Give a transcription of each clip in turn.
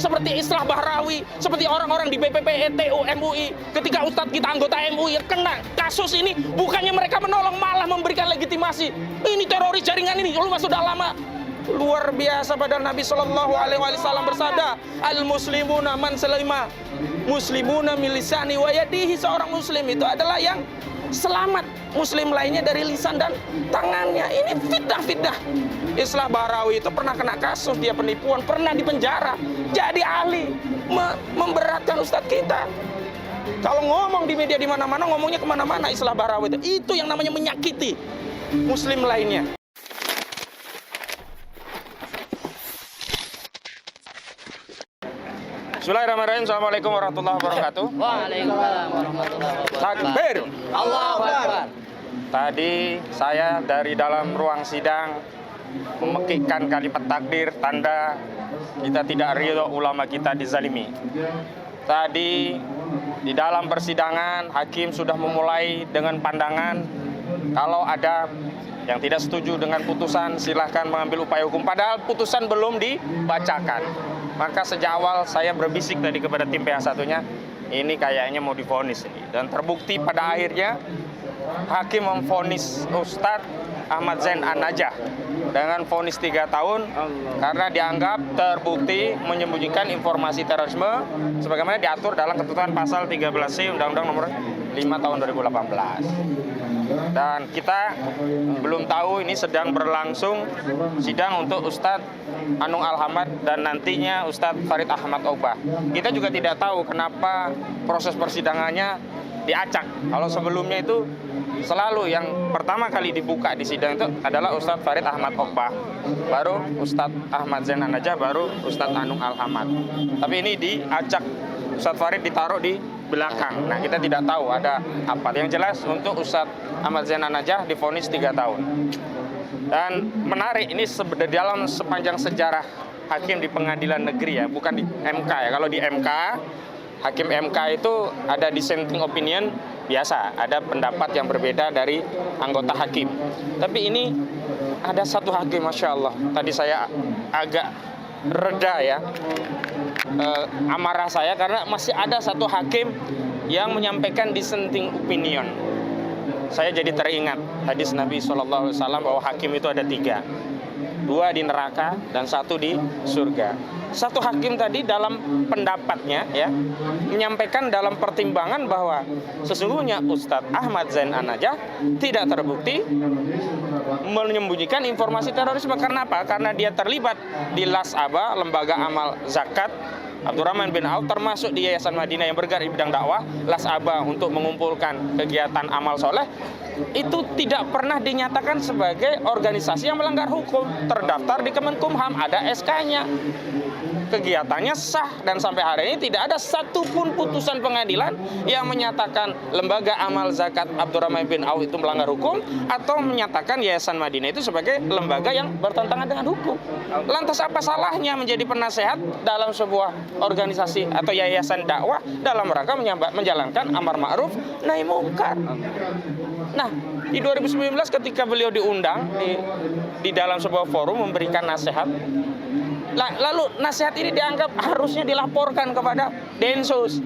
Seperti Islah Bahrawi, seperti orang-orang di BPPETU MUI, ketika Ustadz kita anggota MUI kena kasus ini, bukannya mereka menolong, malah memberikan legitimasi. Ini teroris jaringan ini, lu sudah lama. Luar biasa, padahal Nabi Shallallahu Alaihi Wasallam bersabda, al muslimuna man salima muslimuna milisani wa yadihi. Seorang muslim itu adalah yang selamat, muslim lainnya dari lisan dan tangannya. Ini fitnah-fitnah. Islah Bahrawi itu pernah kena kasus, dia penipuan, pernah dipenjara, jadi ahli memberatkan ustadz kita. Kalau ngomong di media di mana-mana, ngomongnya kemana-mana Islah Bahrawi itu yang namanya menyakiti muslim lainnya. Bismillahirrahmanirrahim. Assalamualaikum warahmatullahi wabarakatuh. Waalaikumsalam warahmatullahi wabarakatuh. Takbir. Allahu Akbar. Tadi saya dari dalam ruang sidang memekikkan kalimat takbir, tanda kita tidak ridho ulama kita dizalimi. Tadi di dalam persidangan hakim sudah memulai dengan pandangan kalau ada yang tidak setuju dengan putusan silahkan mengambil upaya hukum, padahal putusan belum dibacakan. Maka sejak awal saya berbisik tadi kepada tim PH1-nya, ini kayaknya mau divonis ini. Dan terbukti pada akhirnya hakim memvonis Ustadz Ahmad Zain An-Najah dengan vonis 3 tahun karena dianggap terbukti menyembunyikan informasi terorisme sebagaimana diatur dalam ketentuan pasal 13C Undang-Undang Nomor 5 Tahun 2018. Dan kita belum tahu, ini sedang berlangsung sidang untuk Ustadz Anung Al-Hamad dan nantinya Ustadz Farid Ahmad Ogbah. Kita juga tidak tahu kenapa proses persidangannya diacak. Kalau sebelumnya itu selalu yang pertama kali dibuka di sidang itu adalah Ustadz Farid Ahmad Ogbah, baru Ustadz Ahmad Zain An-Najah, baru Ustadz Anung Al-Hamad. Tapi ini diacak, Ustadz Farid ditaruh di belakang. Nah, kita tidak tahu ada apa. Yang jelas untuk Ustadz Ahmad Zain An-Najah divonis 3 tahun. Dan menarik, ini dalam sepanjang sejarah hakim di pengadilan negeri ya, bukan di MK ya. Kalau di MK, hakim MK itu ada dissenting opinion biasa, ada pendapat yang berbeda dari anggota hakim. Tapi ini ada satu hakim, Masya Allah, tadi saya agak reda ya amarah saya karena masih ada satu hakim yang menyampaikan dissenting opinion. Saya jadi teringat hadis Nabi SAW bahwa hakim itu ada 3, 2 di neraka dan 1 di surga. Satu hakim tadi dalam pendapatnya ya menyampaikan dalam pertimbangan bahwa sesungguhnya Ustadz Ahmad Zain An-Najah tidak terbukti menyembunyikan informasi terorisme. Karena apa? Karena dia terlibat di Lasaba, lembaga amal zakat Abdurrahman bin Auf, termasuk di Yayasan Madinah yang bergerak di bidang dakwah. Lasaba untuk mengumpulkan kegiatan amal soleh itu tidak pernah dinyatakan sebagai organisasi yang melanggar hukum. Terdaftar di Kemenkumham, ada SK-nya, kegiatannya sah, dan sampai hari ini tidak ada satupun putusan pengadilan yang menyatakan lembaga amal zakat Abdurrahman bin Auf itu melanggar hukum atau menyatakan Yayasan Madinah itu sebagai lembaga yang bertentangan dengan hukum. Lantas apa salahnya menjadi penasehat dalam sebuah organisasi atau yayasan dakwah dalam rangka menjalankan amar ma'ruf nahi munkar? Nah, di 2019 ketika beliau diundang di dalam sebuah forum memberikan nasihat, lalu nasihat ini dianggap harusnya dilaporkan kepada Densus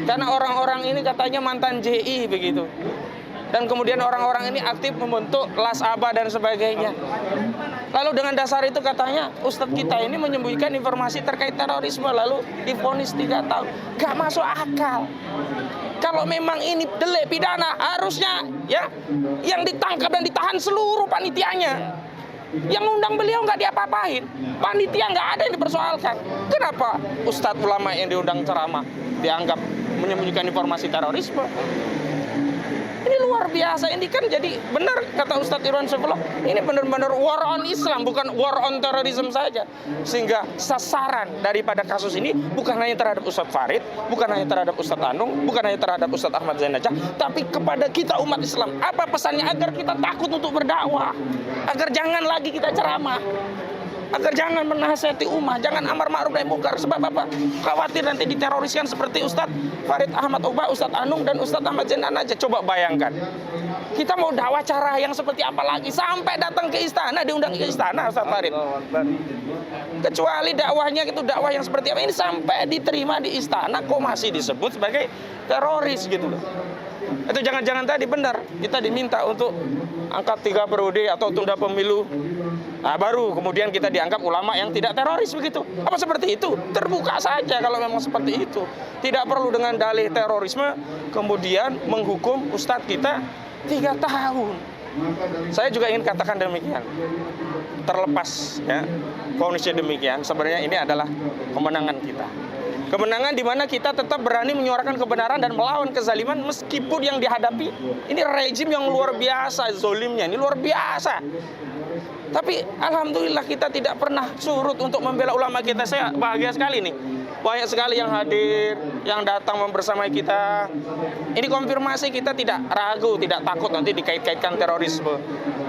karena orang-orang ini katanya mantan JI begitu. Dan kemudian orang-orang ini aktif membentuk Lasaba dan sebagainya. Lalu dengan dasar itu katanya Ustadz kita ini menyembunyikan informasi terkait terorisme lalu divonis 3 tahun. Gak masuk akal. Kalau memang ini delik pidana, harusnya ya yang ditangkap dan ditahan seluruh panitianya. Yang undang beliau nggak diapa-apain, panitia nggak ada yang dipersoalkan. Kenapa Ustadz ulama yang diundang ceramah dianggap menyembunyikan informasi terorisme? Ini luar biasa. Ini kan jadi benar kata Ustadz Irwan Saifullah, ini benar-benar war on Islam, bukan war on terorisme saja. Sehingga sasaran daripada kasus ini bukan hanya terhadap Ustadz Farid, bukan hanya terhadap Ustadz Anung, bukan hanya terhadap Ustadz Ahmad Zain An-Najah, tapi kepada kita umat Islam. Apa pesannya? Agar kita takut untuk berdakwah, agar jangan lagi kita ceramah, agar jangan menasihati umat, jangan amar ma'ruf nahi munkar. Sebab apa? Khawatir nanti diteroriskan seperti Ustadz Farid Ahmad Uba, Ustadz Anung, dan Ustadz Ahmad Jenan aja. Coba bayangkan, kita mau dakwah cara yang seperti apa lagi? Sampai datang ke istana, diundang ke istana Ustadz Farid. Kecuali dakwahnya itu dakwah yang seperti apa, ini sampai diterima di istana kok masih disebut sebagai teroris gitu loh. Itu jangan-jangan tadi benar kita diminta untuk angkat 3 periode atau tunda pemilu. Nah, baru kemudian kita dianggap ulama yang tidak teroris begitu. Apa seperti itu? Terbuka saja kalau memang seperti itu. Tidak perlu dengan dalih terorisme kemudian menghukum ustadz kita 3 tahun. Saya juga ingin katakan demikian. Terlepas ya vonisnya demikian, sebenarnya ini adalah kemenangan kita. Kemenangan di mana kita tetap berani menyuarakan kebenaran dan melawan kezaliman meskipun yang dihadapi ini rejim yang luar biasa, zolimnya ini luar biasa. Tapi alhamdulillah kita tidak pernah surut untuk membela ulama kita. Saya bahagia sekali nih. Banyak sekali yang hadir, yang datang membersamai kita. Ini konfirmasi kita tidak ragu, tidak takut nanti dikait-kaitkan terorisme.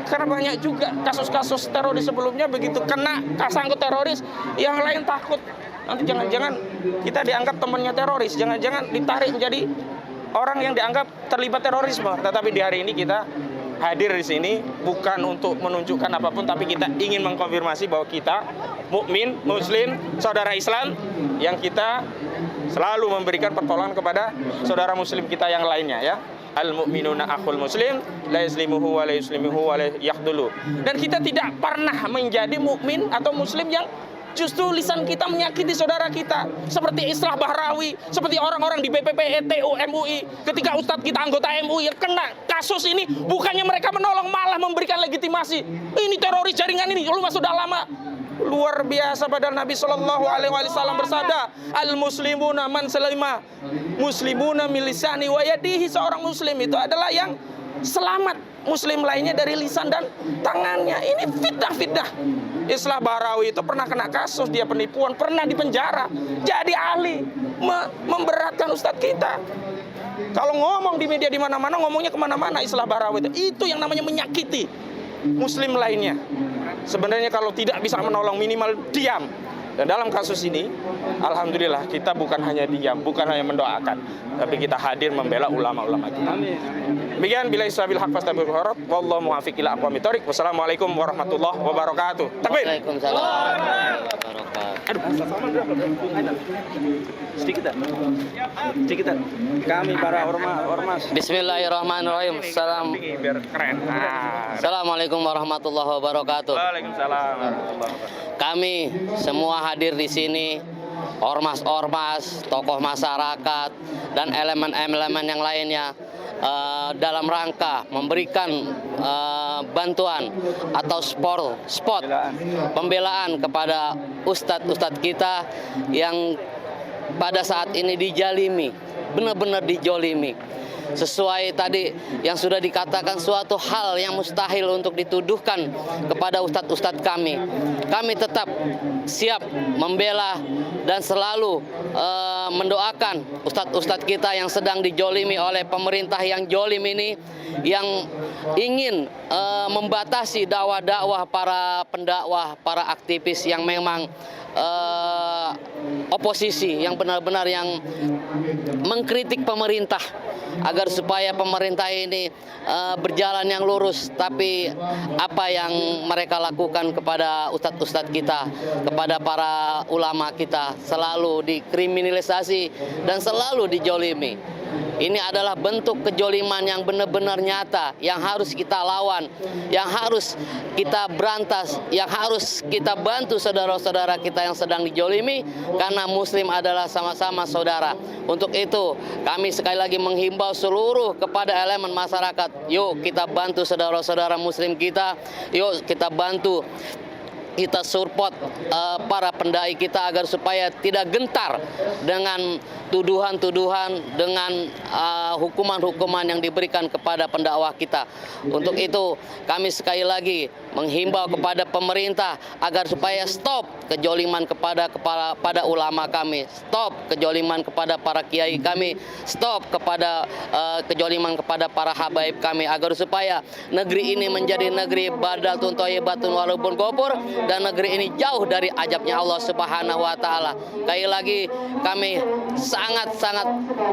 Karena banyak juga kasus-kasus teroris sebelumnya begitu kena kasangkut teroris, yang lain takut. Nanti jangan-jangan kita dianggap temannya teroris, jangan-jangan ditarik menjadi orang yang dianggap terlibat terorisme. Tetapi di hari ini kita hadir di sini bukan untuk menunjukkan apapun, tapi kita ingin mengkonfirmasi bahwa kita mukmin, muslim, saudara Islam yang kita selalu memberikan pertolongan kepada saudara muslim kita yang lainnya ya. Al-mu'minuna akhul muslim, la yuslimuhu wa la yuslimuhu wa la yakhdulu. Dan kita tidak pernah menjadi mukmin atau muslim yang justru lisan kita menyakiti saudara kita. Seperti Islah Bahrawi, seperti orang-orang di BPP, ETU, MUI. Ketika ustadz kita anggota MUI yang kena kasus ini, bukannya mereka menolong, malah memberikan legitimasi. Ini teroris jaringan ini, lu masuk dalam lama. Luar biasa, padahal Nabi SAW bersabda, al-muslimuna man salima muslimuna milisani wa yadihi. Seorang muslim itu adalah yang selamat muslim lainnya dari lisan dan tangannya. Ini fitnah-fitnah. Islah Bahrawi itu pernah kena kasus, dia penipuan, pernah dipenjara, jadi ahli memberatkan ustadz kita. Kalau ngomong di media di mana-mana, ngomongnya kemana-mana Islah Bahrawi itu yang namanya menyakiti muslim lainnya. Sebenarnya kalau tidak bisa menolong, minimal diam. Dan dalam kasus ini, alhamdulillah kita bukan hanya diam, bukan hanya mendoakan, tapi kita hadir membela ulama-ulama kita. Demikian, billahi taufiq haq fastabiqul khairat, wallahu muwaffiq ila aqwamit thoriq. Wassalamualaikum warahmatullahi wabarakatuh. Takbir. Waalaikumsalam warahmatullahi wabarakatuh. Sedikit. Kami para ormas. Bismillahirrahmanirrahim. Biar keren. Assalamualaikum warahmatullahi wabarakatuh. Waalaikumsalam warahmatullahi wabarakatuh. Kami semua hadir di sini, ormas-ormas, tokoh masyarakat, dan elemen-elemen yang lainnya, dalam rangka memberikan bantuan atau spot pembelaan kepada ustadz-ustadz kita yang pada saat ini dijolimi, benar-benar dijolimi. Sesuai tadi yang sudah dikatakan, suatu hal yang mustahil untuk dituduhkan kepada ustadz-ustadz kami. Kami tetap siap membela dan selalu mendoakan ustadz-ustadz kita yang sedang dijolimi oleh pemerintah yang jolim ini, yang ingin membatasi dakwah-dakwah para pendakwah, para aktivis yang memang oposisi, yang benar-benar yang mengkritik pemerintah agar supaya pemerintah ini berjalan yang lurus. Tapi apa yang mereka lakukan kepada ustadz-ustadz kita, kepada para ulama kita, selalu dikriminalisasi dan selalu dijolimi. Ini adalah bentuk kejoliman yang benar-benar nyata, yang harus kita lawan, yang harus kita berantas, yang harus kita bantu saudara-saudara kita yang sedang dijolimi, karena muslim adalah sama-sama saudara. Untuk itu kami sekali lagi menghimbau seluruh kepada elemen masyarakat, yuk kita bantu saudara-saudara muslim kita, yuk kita bantu, kita support para pendai kita agar supaya tidak gentar dengan tuduhan-tuduhan, dengan hukuman-hukuman yang diberikan kepada pendakwah kita. Untuk itu kami sekali lagi menghimbau kepada pemerintah agar supaya stop kejoliman kepada ulama kami, stop kejoliman kepada para kiai kami, stop kepada kejoliman kepada para habaib kami, agar supaya negeri ini menjadi negeri badatun thayyibatun walaupun gofur, dan negeri ini jauh dari azabnya Allah Subhanahu wa taala. Sekali lagi kami sangat-sangat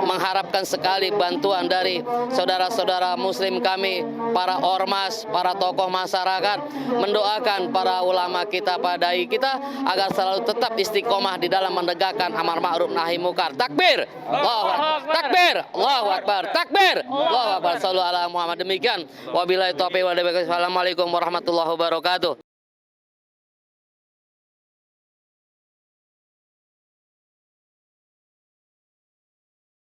mengharapkan sekali bantuan dari saudara-saudara muslim kami, para ormas, para tokoh masyarakat, mendoakan para ulama kita, para dai kita agar selalu tetap istiqomah di dalam menegakkan amar ma'ruf nahi munkar. Takbir. Allahu Akbar. Takbir. Allahu Akbar. Takbir. Allahu Akbar. Sallu ala Muhammad. Demikian wabillahi taufiq wal hidayah. Wassalamualaikum warahmatullahi wabarakatuh.